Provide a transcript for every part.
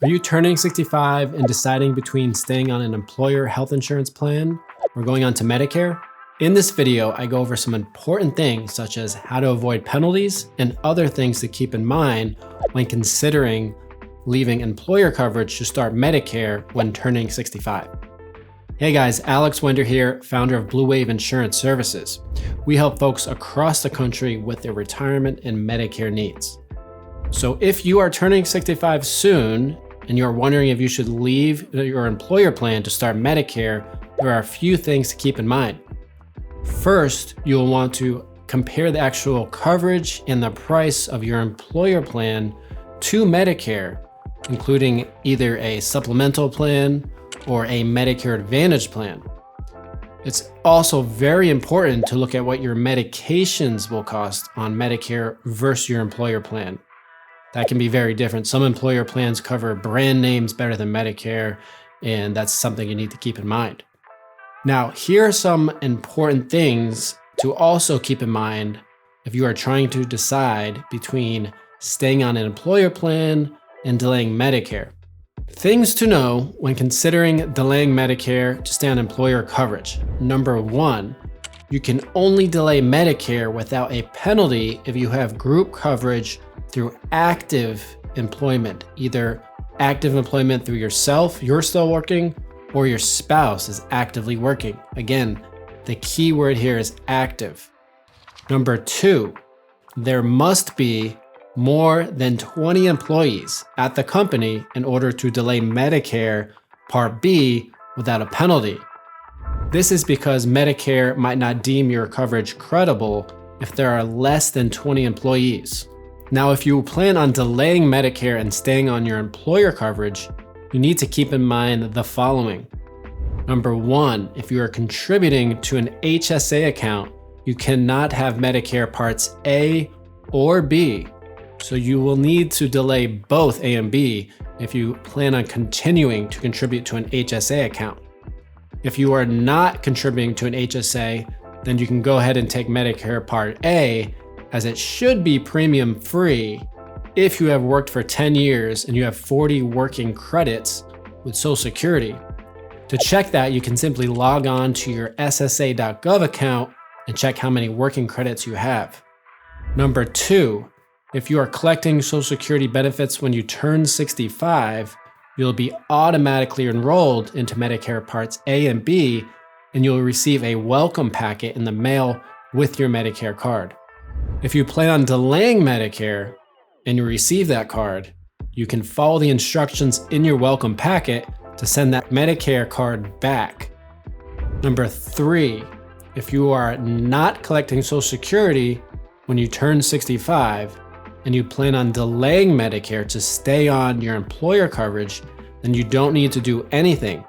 Are you turning 65 and deciding between staying on an employer health insurance plan or going on to Medicare? In this video, I go over some important things such as how to avoid penalties and other things to keep in mind when considering leaving employer coverage to start Medicare when turning 65. Hey guys, Alex Wender here, founder of Blue Wave Insurance Services. We help folks across the country with their retirement and Medicare needs. So if you are turning 65 soon and you're wondering if you should leave your employer plan to start Medicare, there are a few things to keep in mind. First, you'll want to compare the actual coverage and the price of your employer plan to Medicare, including either a supplemental plan or a Medicare Advantage plan. It's also very important to look at what your medications will cost on Medicare versus your employer plan. That can be very different. Some employer plans cover brand names better than Medicare, and that's something you need to keep in mind. Now, here are some important things to also keep in mind if you are trying to decide between staying on an employer plan and delaying Medicare. Things to know when considering delaying Medicare to stay on employer coverage. Number one, you can only delay Medicare without a penalty if you have group coverage through active employment, either active employment through yourself, you're still working, or your spouse is actively working. Again, the key word here is active. Number two, there must be more than 20 employees at the company in order to delay Medicare Part B without a penalty. This is because Medicare might not deem your coverage credible if there are less than 20 employees. Now, if you plan on delaying Medicare and staying on your employer coverage, you need to keep in mind the following. Number one, if you are contributing to an HSA account, you cannot have Medicare Parts A or B. So you will need to delay both A and B if you plan on continuing to contribute to an HSA account. If you are not contributing to an HSA, then you can go ahead and take Medicare Part A, as it should be premium free if you have worked for 10 years and you have 40 working credits with Social Security. To check that, you can simply log on to your SSA.gov account and check how many working credits you have. Number two, if you are collecting Social Security benefits when you turn 65, you'll be automatically enrolled into Medicare Parts A and B, and you'll receive a welcome packet in the mail with your Medicare card. If you plan on delaying Medicare and you receive that card, you can follow the instructions in your welcome packet to send that Medicare card back. Number three, if you are not collecting Social Security when you turn 65 and you plan on delaying Medicare to stay on your employer coverage, then you don't need to do anything.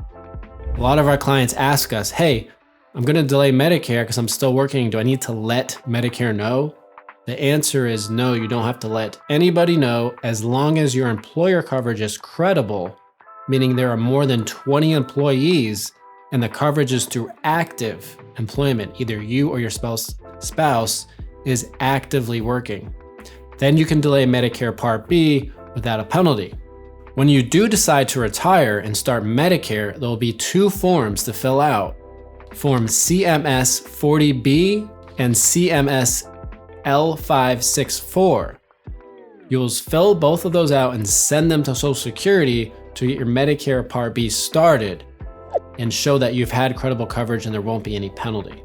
A lot of our clients ask us, hey, I'm going to delay Medicare because I'm still working. Do I need to let Medicare know? The answer is no, you don't have to let anybody know as long as your employer coverage is credible, meaning there are more than 20 employees and the coverage is through active employment, either you or your spouse is actively working. Then you can delay Medicare Part B without a penalty. When you do decide to retire and start Medicare, there will be two forms to fill out. Form CMS 40B and CMS L564. You'll fill both of those out and send them to Social Security to get your Medicare Part B started and show that you've had credible coverage and there won't be any penalty.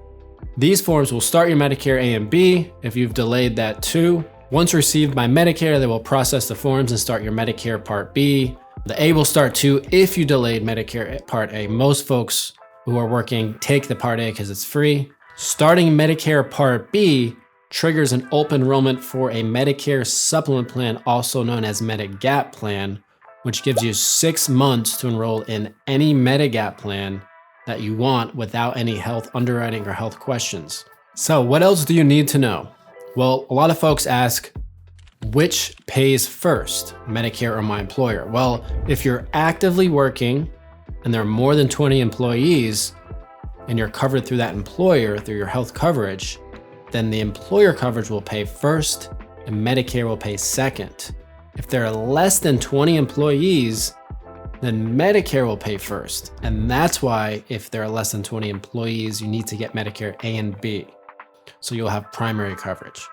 These forms will start your Medicare A and B if you've delayed that too. Once received by Medicare, they will process the forms and start your Medicare Part B. The A will start too if you delayed Medicare Part A. Most folks who are working take the Part A because it's free. Starting Medicare Part B triggers an open enrollment for a Medicare supplement plan, also known as Medigap plan, which gives you 6 months to enroll in any Medigap plan that you want without any health underwriting or health questions. So what else do you need to know? Well, a lot of folks ask, which pays first, Medicare or my employer? Well, if you're actively working and there are more than 20 employees and you're covered through that employer, through your health coverage, then the employer coverage will pay first and Medicare will pay second. If there are less than 20 employees, then Medicare will pay first. And that's why if there are less than 20 employees, you need to get Medicare A and B. So you'll have primary coverage.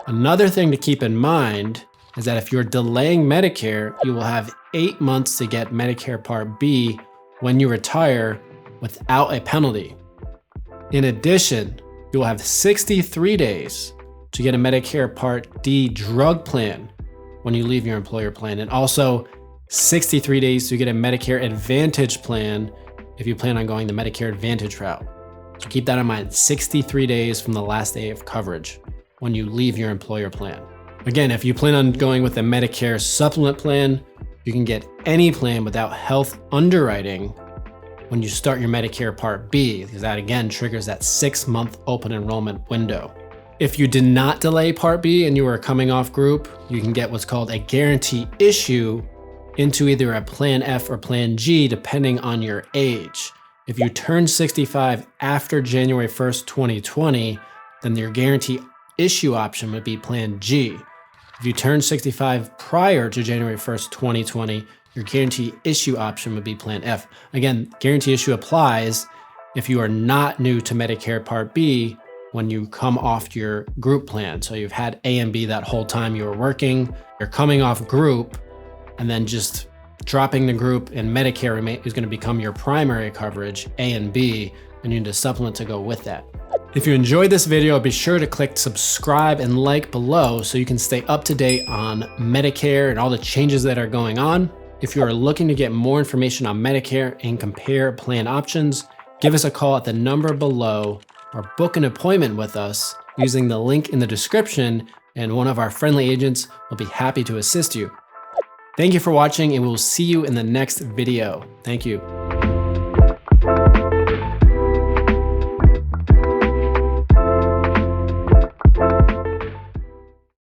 Another thing to keep in mind is that if you're delaying Medicare, you will have 8 months to get Medicare Part B when you retire without a penalty. In addition, you will have 63 days to get a Medicare Part D drug plan when you leave your employer plan, and also 63 days to get a Medicare Advantage plan if you plan on going the Medicare Advantage route. So keep that in mind, 63 days from the last day of coverage when you leave your employer plan. Again, if you plan on going with a Medicare supplement plan, you can get any plan without health underwriting when you start your Medicare Part B, because that again triggers that 6-month open enrollment window. If you did not delay Part B and you are coming off group, you can get what's called a guarantee issue into either a Plan F or Plan G, depending on your age. If you turn 65 after January 1st, 2020, then your guarantee issue option would be Plan G. If you turn 65 prior to January 1st, 2020, your guarantee issue option would be Plan F. Again, guarantee issue applies if you are not new to Medicare Part B when you come off your group plan. So you've had A and B that whole time you were working, you're coming off group, and then just dropping the group and Medicare is going to become your primary coverage, A and B, and you need a supplement to go with that. If you enjoyed this video, be sure to click subscribe and like below so you can stay up to date on Medicare and all the changes that are going on. If you are looking to get more information on Medicare and compare plan options, give us a call at the number below or book an appointment with us using the link in the description, and one of our friendly agents will be happy to assist you. Thank you for watching, and we'll see you in the next video. Thank you.